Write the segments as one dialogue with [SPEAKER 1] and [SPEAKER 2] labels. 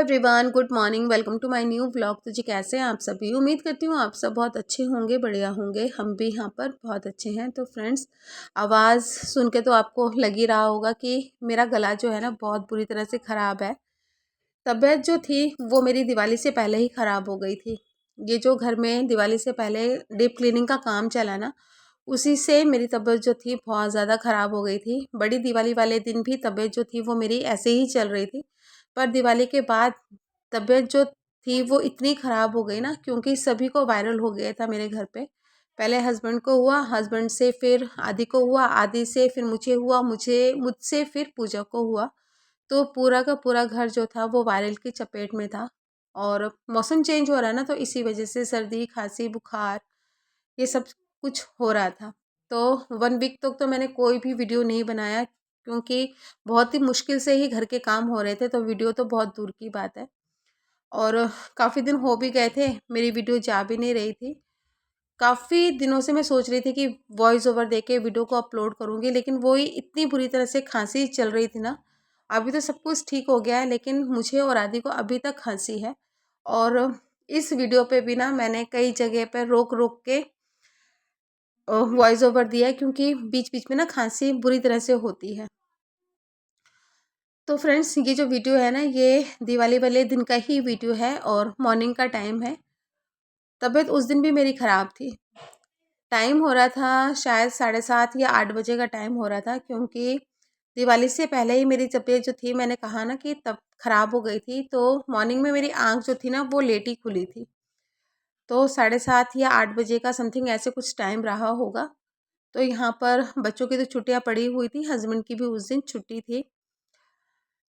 [SPEAKER 1] Everyone, good morning. Welcome to my new vlog. तो जी कैसे हैं आप सभी? उम्मीद करती हूँ आप सब बहुत अच्छे होंगे, बढ़िया होंगे। हम भी यहाँ पर बहुत अच्छे हैं। तो फ्रेंड्स, आवाज़ सुन के तो आपको लग ही रहा होगा कि मेरा गला जो है ना बहुत बुरी तरह से ख़राब है। तबीयत जो थी वो मेरी दिवाली से पहले ही ख़राब हो गई थी। ये जो घर में दिवाली से पहले डीप क्लीनिंग का काम चला ना, उसी से मेरी तबीयत जो थी बहुत ज़्यादा ख़राब हो गई थी। बड़ी दिवाली वाले दिन भी तबीयत जो थी वो मेरी ऐसे ही चल रही थी, पर दिवाली के बाद तबीयत जो थी वो इतनी ख़राब हो गई ना, क्योंकि सभी को वायरल हो गया था मेरे घर पे। पहले हस्बैंड को हुआ, हस्बैंड से फिर आदि को हुआ, आदि से फिर मुझे हुआ, मुझसे फिर पूजा को हुआ। तो पूरा का पूरा घर जो था वो वायरल की चपेट में था। और मौसम चेंज हो रहा है ना, तो इसी वजह से सर्दी, खांसी, बुखार ये सब कुछ हो रहा था। तो 1 वीक तक तो मैंने कोई भी वीडियो नहीं बनाया, क्योंकि बहुत ही मुश्किल से ही घर के काम हो रहे थे। तो वीडियो तो बहुत दूर की बात है। और काफ़ी दिन हो भी गए थे, मेरी वीडियो जा भी नहीं रही थी। काफ़ी दिनों से मैं सोच रही थी कि वॉइस ओवर दे के वीडियो को अपलोड करूँगी, लेकिन वो ही इतनी बुरी तरह से खांसी चल रही थी ना। अभी तो सब कुछ ठीक हो गया है, लेकिन मुझे और आदि को अभी तक खांसी है। और इस वीडियो पे भी ना मैंने कई जगह पर रोक रोक के वॉइस ओवर दिया है, क्योंकि बीच बीच में ना खांसी बुरी तरह से होती है। तो फ्रेंड्स, ये जो वीडियो है ना, ये दिवाली वाले दिन का ही वीडियो है और मॉर्निंग का टाइम है। तबीयत उस दिन भी मेरी ख़राब थी। टाइम हो रहा था शायद 7:30 या 8 बजे का टाइम हो रहा था, क्योंकि दिवाली से पहले ही मेरी तबीयत जो थी, मैंने कहा ना कि तब ख़राब हो गई थी। तो मॉर्निंग में मेरी आँख जो थी ना वो लेट ही खुली थी। तो 7:30 या 8 बजे का समथिंग ऐसे कुछ टाइम रहा होगा। तो यहाँ पर बच्चों की तो छुट्टियाँ पड़ी हुई थी, हस्बैंड की भी उस दिन छुट्टी थी।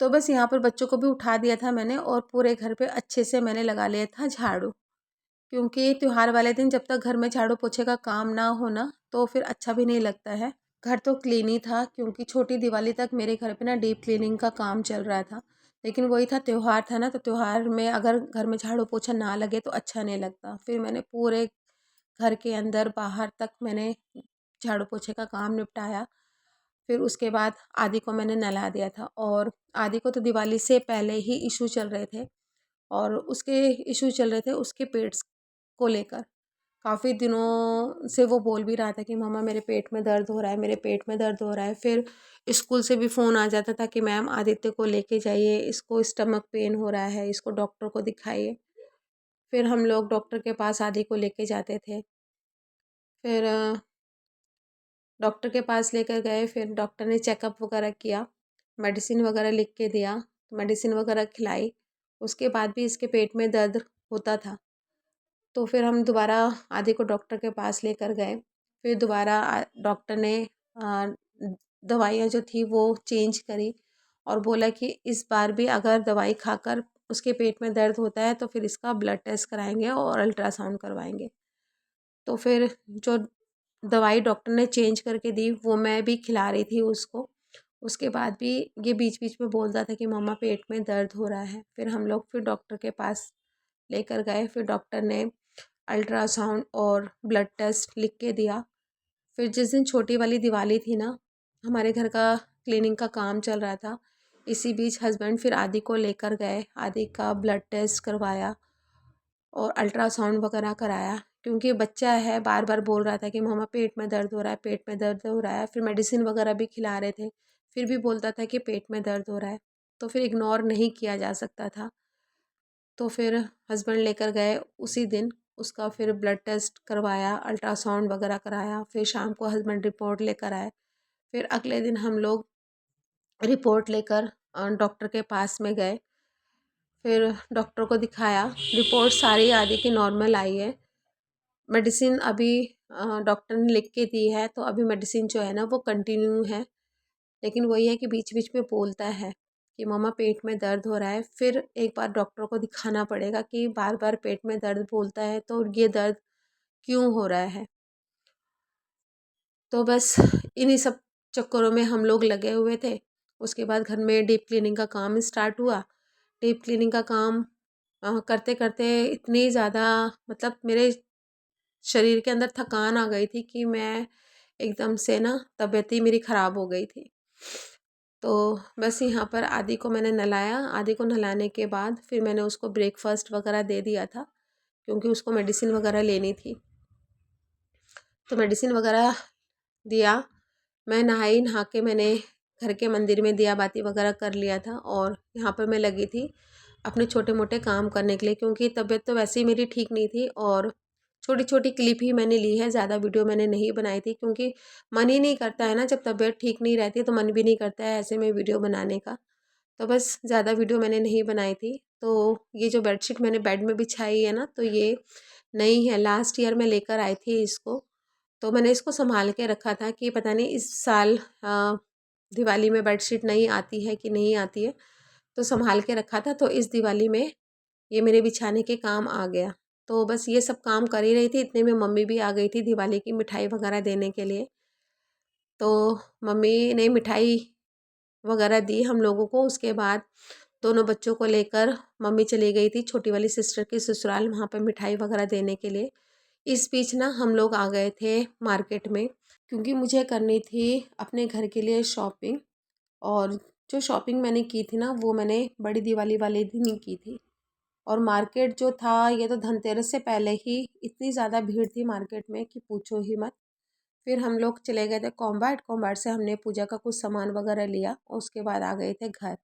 [SPEAKER 1] तो बस यहाँ पर बच्चों को भी उठा दिया था मैंने, और पूरे घर पे अच्छे से मैंने लगा लिया था झाड़ू। क्योंकि त्योहार वाले दिन जब तक घर में झाड़ू पोछे का काम ना हो ना, तो फिर अच्छा भी नहीं लगता है। घर तो क्लीन ही था, क्योंकि छोटी दिवाली तक मेरे घर पे ना डीप क्लीनिंग का काम चल रहा था। लेकिन वही था, त्योहार था ना, तो त्योहार में अगर घर में झाड़ू पोछा ना लगे तो अच्छा नहीं लगता। फिर मैंने पूरे घर के अंदर बाहर तक मैंने झाड़ू पोछे का काम निपटाया। फिर उसके बाद आदि को मैंने नहला दिया था। और आदि को तो दिवाली से पहले ही इशू चल रहे थे, और उसके इशू चल रहे थे उसके पेट को लेकर। काफ़ी दिनों से वो बोल भी रहा था कि मम्मा मेरे पेट में दर्द हो रहा है, मेरे पेट में दर्द हो रहा है। फिर स्कूल से भी फ़ोन आ जाता था कि मैम आदित्य को लेके जाइए, इसको स्टमक पेन हो रहा है, इसको डॉक्टर को दिखाइए। फिर हम लोग डॉक्टर के पास आदि को लेके जाते थे। फिर डॉक्टर के पास लेकर गए, फिर डॉक्टर ने चेकअप वगैरह किया, मेडिसिन वगैरह लिख के दिया, मेडिसिन वगैरह खिलाई। उसके बाद भी इसके पेट में दर्द होता था। तो फिर हम दोबारा आदि को डॉक्टर के पास लेकर गए। फिर दोबारा डॉक्टर ने दवाइयाँ जो थी वो चेंज करी, और बोला कि इस बार भी अगर दवाई खाकर उसके पेट में दर्द होता है तो फिर इसका ब्लड टेस्ट कराएंगे और अल्ट्रासाउंड करवाएंगे। तो फिर जो दवाई डॉक्टर ने चेंज करके दी वो मैं भी खिला रही थी उसको। उसके बाद भी ये बीच बीच में बोलता था कि मम्मा पेट में दर्द हो रहा है। फिर हम लोग फिर डॉक्टर के पास लेकर गए। फिर डॉक्टर ने अल्ट्रासाउंड और ब्लड टेस्ट लिख के दिया। फिर जिस दिन छोटी वाली दिवाली थी ना, हमारे घर का क्लीनिंग का काम चल रहा था। इसी बीच हस्बैंड फिर आदि को लेकर गए, आदि का ब्लड टेस्ट करवाया और अल्ट्रासाउंड वगैरह कराया। क्योंकि बच्चा है, बार बार बोल रहा था कि मम्मा पेट में दर्द हो रहा है, पेट में दर्द हो रहा है। फिर मेडिसिन वगैरह भी खिला रहे थे, फिर भी बोलता था कि पेट में दर्द हो रहा है। तो फिर इग्नोर नहीं किया जा सकता था। तो फिर हस्बैंड लेकर गए उसी दिन, उसका फिर ब्लड टेस्ट करवाया, अल्ट्रासाउंड वगैरह कराया। फिर शाम को हस्बैंड रिपोर्ट लेकर आए। फिर अगले दिन हम लोग रिपोर्ट लेकर डॉक्टर के पास में गए। फिर डॉक्टर को दिखाया, रिपोर्ट सारी आदि की नॉर्मल आई है। मेडिसिन अभी डॉक्टर ने लिख के दी है, तो अभी मेडिसिन जो है ना वो कंटिन्यू है। लेकिन वही है कि बीच बीच में बोलता है कि मम्मा पेट में दर्द हो रहा है। फिर एक बार डॉक्टर को दिखाना पड़ेगा कि बार बार पेट में दर्द बोलता है तो ये दर्द क्यों हो रहा है। तो बस इन्हीं सब चक्करों में हम लोग लगे हुए थे। उसके बाद घर में डीप क्लीनिंग का काम स्टार्ट हुआ। डीप क्लीनिंग का काम करते करते इतनी ज़्यादा, मतलब मेरे शरीर के अंदर थकान आ गई थी कि मैं एकदम से ना तबीयत ही मेरी ख़राब हो गई थी। तो बस यहाँ पर आदि को मैंने नहलाया। आदि को नहलाने के बाद फिर मैंने उसको ब्रेकफास्ट वगैरह दे दिया था, क्योंकि उसको मेडिसिन वगैरह लेनी थी। तो मेडिसिन वगैरह दिया। मैं नहाई, नहा के मैंने घर के मंदिर में दिया बाती वगैरह कर लिया था, और यहाँ पर मैं लगी थी अपने छोटे मोटे काम करने के लिए, क्योंकि तबीयत तो वैसे ही मेरी ठीक नहीं थी। और छोटी छोटी क्लिप ही मैंने ली है, ज़्यादा वीडियो मैंने नहीं बनाई थी, क्योंकि मन ही नहीं करता है ना, जब तबीयत ठीक नहीं रहती तो मन भी नहीं करता है ऐसे में वीडियो बनाने का। तो बस ज़्यादा वीडियो मैंने नहीं बनाई थी। तो ये जो बेडशीट मैंने बेड में बिछाई है ना, तो ये नई है, लास्ट ईयर में लेकर आई थी इसको। तो मैंने इसको संभाल के रखा था कि पता नहीं इस साल दिवाली में बेडशीट नहीं आती है कि नहीं आती है, तो संभाल के रखा था। तो इस दिवाली में ये मेरे बिछाने के काम आ गया। तो बस ये सब काम कर ही रही थी, इतने में मम्मी भी आ गई थी दिवाली की मिठाई वगैरह देने के लिए। तो मम्मी ने मिठाई वगैरह दी हम लोगों को। उसके बाद दोनों बच्चों को लेकर मम्मी चली गई थी छोटी वाली सिस्टर के ससुराल, वहाँ पर मिठाई वगैरह देने के लिए। इस बीच ना हम लोग आ गए थे मार्केट में, क्योंकि मुझे करनी थी अपने घर के लिए शॉपिंग। और जो शॉपिंग मैंने की थी ना, वो मैंने बड़ी दिवाली वाले दिन ही की थी। और मार्केट जो था, ये तो धनतेरस से पहले ही इतनी ज़्यादा भीड़ थी मार्केट में कि पूछो ही मत। फिर हम लोग चले गए थे कॉम्बैट। कॉम्बैट से हमने पूजा का कुछ सामान वगैरह लिया, और उसके बाद आ गए थे घर।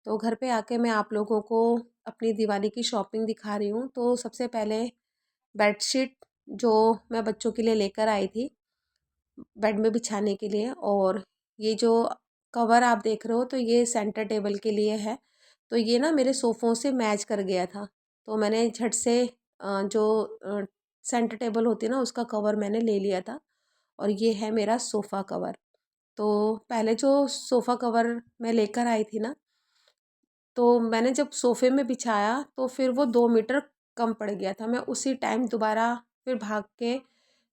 [SPEAKER 1] तो घर पे आके मैं आप लोगों को अपनी दिवाली की शॉपिंग दिखा रही हूँ। तो सबसे पहले बेडशीट जो मैं बच्चों के लिए लेकर आई थी बेड में बिछाने के लिए, और ये जो कवर आप देख रहे हो, तो ये सेंटर टेबल के लिए है। तो ये ना मेरे सोफ़ों से मैच कर गया था, तो मैंने झट से जो सेंटर टेबल होती है ना, उसका कवर मैंने ले लिया था। और ये है मेरा सोफ़ा कवर। तो पहले जो सोफ़ा कवर मैं लेकर आई थी ना, तो मैंने जब सोफ़े में बिछाया तो फिर वो 2 मीटर कम पड़ गया था। मैं उसी टाइम दोबारा फिर भाग के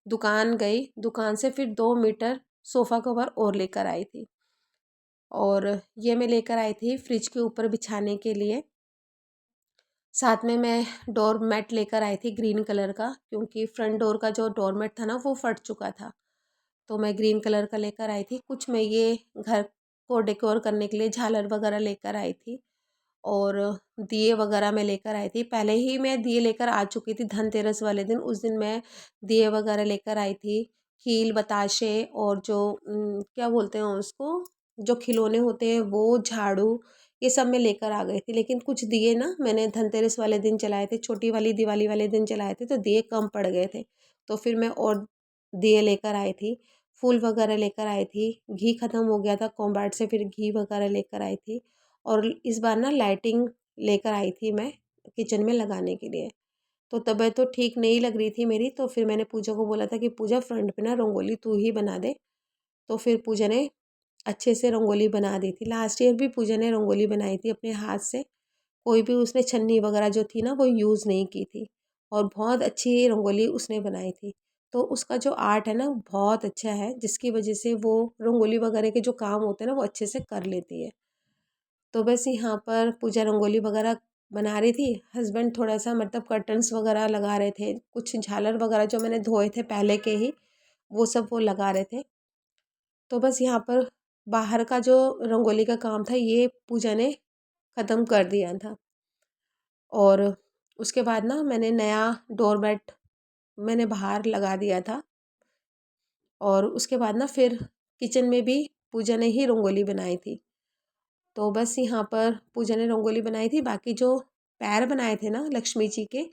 [SPEAKER 1] दुकान गई, दुकान से फिर 2 मीटर सोफ़ा कवर और लेकर आई थी। और ये मैं लेकर आई थी फ्रिज के ऊपर बिछाने के लिए। साथ में मैं डोर मैट लेकर आई थी ग्रीन कलर का, क्योंकि फ्रंट डोर का जो डोर मैट था ना, वो फट चुका था। तो मैं ग्रीन कलर का लेकर आई थी। कुछ मैं ये घर को डेकोर करने के लिए झालर वगैरह लेकर आई थी, और दिए वगैरह मैं लेकर आई थी। पहले ही मैं दिए लेकर आ चुकी थी धनतेरस वाले दिन। उस दिन मैं दिए वगैरह लेकर आई थी। कील, बताशे, और जो क्या बोलते हैं उसको, जो खिलौने होते हैं वो, झाड़ू, ये सब मैं लेकर आ गई थी। लेकिन कुछ दिए ना मैंने धनतेरस वाले दिन जलाए थे, छोटी वाली दिवाली वाले दिन जलाए थे, तो दिए कम पड़ गए थे। तो फिर मैं और दिए लेकर आई थी। फूल वगैरह लेकर आई थी। घी ख़त्म हो गया था कॉम्बैट से, फिर घी वगैरह लेकर आई थी। और इस बार ना लाइटिंग लेकर आई थी मैं किचन में लगाने के लिए। तो तबीयत तो ठीक नहीं लग रही थी मेरी, तो फिर मैंने पूजा को बोला था कि पूजा फ्रंट पे ना रंगोली तू ही बना दे। तो फिर पूजा ने अच्छे से रंगोली बना दी थी। लास्ट ईयर भी पूजा ने रंगोली बनाई थी अपने हाथ से। कोई भी उसने छन्नी वगैरह जो थी ना, वो यूज़ नहीं की थी, और बहुत अच्छी रंगोली उसने बनाई थी। तो उसका जो आर्ट है ना, बहुत अच्छा है, जिसकी वजह से वो रंगोली वगैरह के जो काम होते हैं ना, वो अच्छे से कर लेती है। तो बस यहाँ पर पूजा रंगोली वगैरह बना रही थी। हस्बैंड थोड़ा सा मतलब कर्टन्स वगैरह लगा रहे थे। कुछ झालर वगैरह जो मैंने धोए थे पहले के ही, वो सब वो लगा रहे थे। तो बस यहाँ पर बाहर का जो रंगोली का काम था, ये पूजा ने ख़त्म कर दिया था। और उसके बाद ना मैंने नया डोरमैट मैंने बाहर लगा दिया था। और उसके बाद ना फिर किचन में भी पूजा ने ही रंगोली बनाई थी। तो बस यहाँ पर पूजा ने रंगोली बनाई थी। बाकी जो पैर बनाए थे ना लक्ष्मी जी के,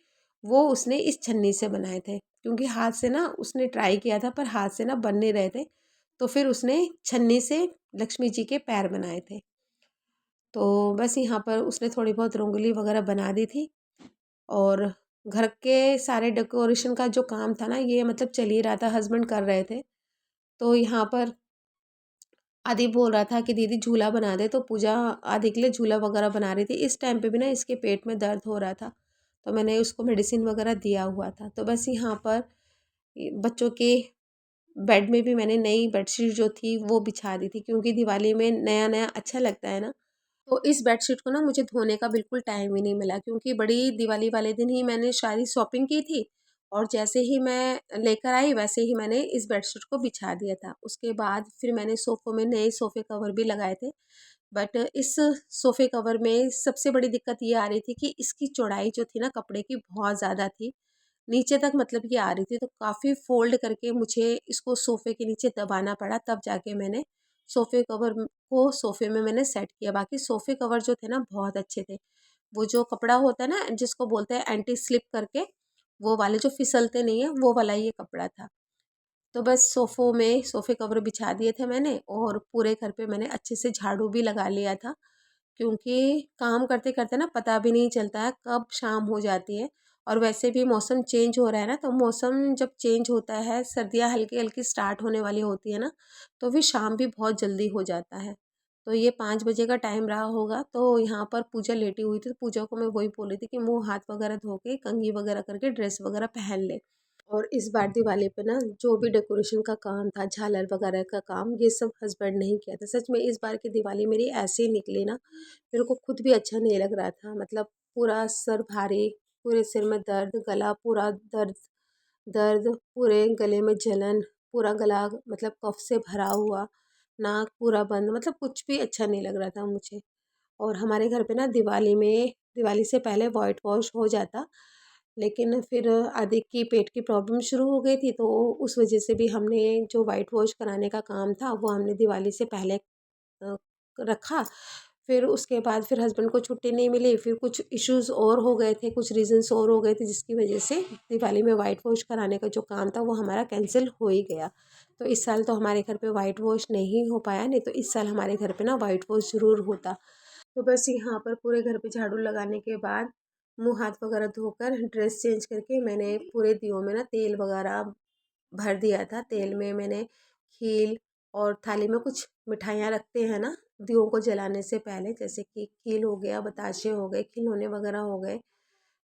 [SPEAKER 1] वो उसने इस छन्नी से बनाए थे, क्योंकि हाथ से ना उसने ट्राई किया था, पर हाथ से ना बन नहीं रहे थे। तो फिर उसने छन्नी से लक्ष्मी जी के पैर बनाए थे। तो बस यहाँ पर उसने थोड़ी बहुत रंगोली वगैरह बना दी थी। और घर के सारे डेकोरेशन का जो काम था ना, ये मतलब चल ही रहा था, हस्बैंड कर रहे थे। तो यहाँ पर आदि बोल रहा था कि दीदी झूला बना दे, तो पूजा आदि के लिए झूला वगैरह बना रही थी। इस टाइम पे भी ना इसके पेट में दर्द हो रहा था, तो मैंने उसको मेडिसिन वगैरह दिया हुआ था। तो बस यहाँ पर बच्चों के बेड में भी मैंने नई बेडशीट जो थी वो बिछा दी थी, क्योंकि दिवाली में नया नया अच्छा लगता है ना। तो इस बेडशीट को ना मुझे धोने का बिल्कुल टाइम ही नहीं मिला, क्योंकि बड़ी दिवाली वाले दिन ही मैंने सारी शॉपिंग की थी। और जैसे ही मैं लेकर आई वैसे ही मैंने इस बेडशीट को बिछा दिया था। उसके बाद फिर मैंने सोफ़ों में नए सोफ़े कवर भी लगाए थे। बट इस सोफ़े कवर में सबसे बड़ी दिक्कत ये आ रही थी कि इसकी चौड़ाई जो थी ना कपड़े की बहुत ज़्यादा थी। नीचे तक मतलब कि आ रही थी, तो काफ़ी फ़ोल्ड करके मुझे इसको सोफ़े के नीचे दबाना पड़ा, तब जाके मैंने सोफ़े कवर को सोफ़े में मैंने सेट किया। बाकी सोफ़े कवर जो थे ना बहुत अच्छे थे। वो जो कपड़ा होता है ना जिसको बोलते हैं एंटी स्लिप करके, वो वाले जो फिसलते नहीं है वो वाला ये कपड़ा था। तो बस सोफ़ों में सोफ़े कवर बिछा दिए थे मैंने और पूरे घर पे मैंने अच्छे से झाड़ू भी लगा लिया था, क्योंकि काम करते करते ना पता भी नहीं चलता है कब शाम हो जाती है। और वैसे भी मौसम चेंज हो रहा है ना, तो मौसम जब चेंज होता है, सर्दियाँ हल्की हल्की स्टार्ट होने वाली होती है ना, तो फिर शाम भी बहुत जल्दी हो जाता है। तो ये 5 बजे का टाइम रहा होगा, तो यहाँ पर पूजा लेटी हुई थी, तो पूजा को मैं वही बोल रही थी कि मुंह हाथ वगैरह धो के कंघी वगैरह करके ड्रेस वगैरह पहन ले। और इस बार दिवाली पे ना जो भी डेकोरेशन का काम था, झालर वगैरह का काम, ये सब हस्बैंड ने ही किया था। सच में इस बार की दिवाली मेरी ऐसे ही निकली ना, मेरे को खुद भी अच्छा नहीं लग रहा था। मतलब पूरा सर भारी, पूरे सिर में दर्द, गला पूरा दर्द दर्द, पूरे गले में जलन, पूरा गला मतलब कफ से भरा हुआ, नाक पूरा बंद, मतलब कुछ भी अच्छा नहीं लग रहा था मुझे। और हमारे घर पे ना दिवाली से पहले वाइट वॉश हो जाता, लेकिन फिर आदि की पेट की प्रॉब्लम शुरू हो गई थी, तो उस वजह से भी हमने जो वाइट वॉश कराने का काम था वो हमने दिवाली से पहले रखा। फिर उसके बाद फिर हस्बैंड को छुट्टी नहीं मिली, फिर कुछ इश्यूज़ और हो गए थे, कुछ रीज़न्स और हो गए थे, जिसकी वजह से दिवाली में वाइट वॉश कराने का जो काम था वो हमारा कैंसिल हो ही गया। तो इस साल तो हमारे घर पे वाइट वॉश नहीं हो पाया, नहीं तो इस साल हमारे घर पे ना वाइट वॉश ज़रूर होता। तो बस यहाँ पर पूरे घर पे झाड़ू लगाने के बाद मुँह हाथ वगैरह धोकर ड्रेस चेंज करके मैंने पूरे दियों में ना तेल वगैरह भर दिया था। तेल में मैंने खील और थाली में कुछ मिठाइयाँ रखते हैं ना दियों को जलाने से पहले, जैसे कि खील हो गया, बताशे हो गए, खिलौने वगैरह हो गए,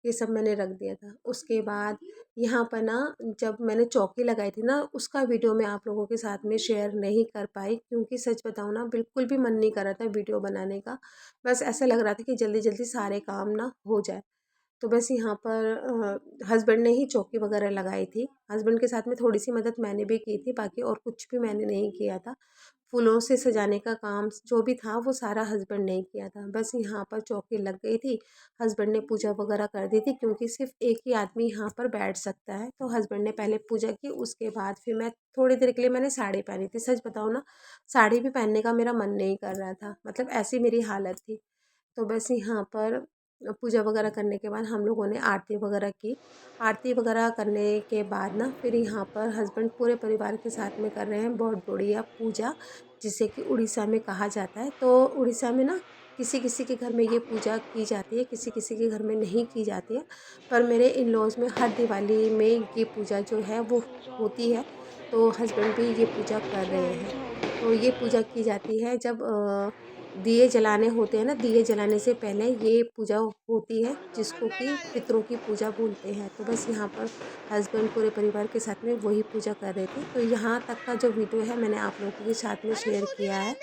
[SPEAKER 1] ये सब मैंने रख दिया था। उसके बाद यहाँ पर ना जब मैंने चौकी लगाई थी ना, उसका वीडियो मैं आप लोगों के साथ में शेयर नहीं कर पाई, क्योंकि सच बताऊँ ना बिल्कुल भी मन नहीं कर रहा था वीडियो बनाने का। बस ऐसा लग रहा था कि जल्दी जल्दी सारे काम ना हो जाए। तो बस यहाँ पर हस्बैंड ने ही चौकी वगैरह लगाई थी। हस्बैंड के साथ में थोड़ी सी मदद मैंने भी की थी, बाकी और कुछ भी मैंने नहीं किया था। फूलों से सजाने का काम जो भी था वो सारा हस्बैंड ने ही किया था। बस यहाँ पर चौकी लग गई थी, हस्बैंड ने पूजा वगैरह कर दी थी, क्योंकि सिर्फ एक ही आदमी यहाँ पर बैठ सकता है। तो हस्बैंड ने पहले पूजा की, उसके बाद फिर मैं थोड़ी देर के लिए मैंने साड़ी पहनी थी। सच बताऊँ ना, साड़ी भी पहनने का मेरा मन नहीं कर रहा था, मतलब ऐसी मेरी हालत थी। तो बस यहाँ पर पूजा वगैरह करने के बाद हम लोगों ने आरती वगैरह की। आरती वगैरह करने के बाद ना फिर यहाँ पर हस्बैंड पूरे परिवार के साथ में कर रहे हैं बहुत बढ़िया पूजा, जिसे कि उड़ीसा में कहा जाता है। तो उड़ीसा में ना किसी किसी के घर में ये पूजा की जाती है, किसी किसी के घर में नहीं की जाती है। पर मेरे इन लॉज में हर दिवाली में ये पूजा जो है वो होती है, तो हस्बैंड भी ये पूजा कर रहे हैं। तो ये पूजा की जाती है जब दिए जलाने होते हैं ना, दिए जलाने से पहले ये पूजा होती है, जिसको कि पितरों की पूजा बोलते हैं। तो बस यहाँ पर हस्बैंड पूरे परिवार के साथ में वही पूजा कर रहे थे। तो यहाँ तक का जो वीडियो है मैंने आप लोगों के साथ में शेयर किया है।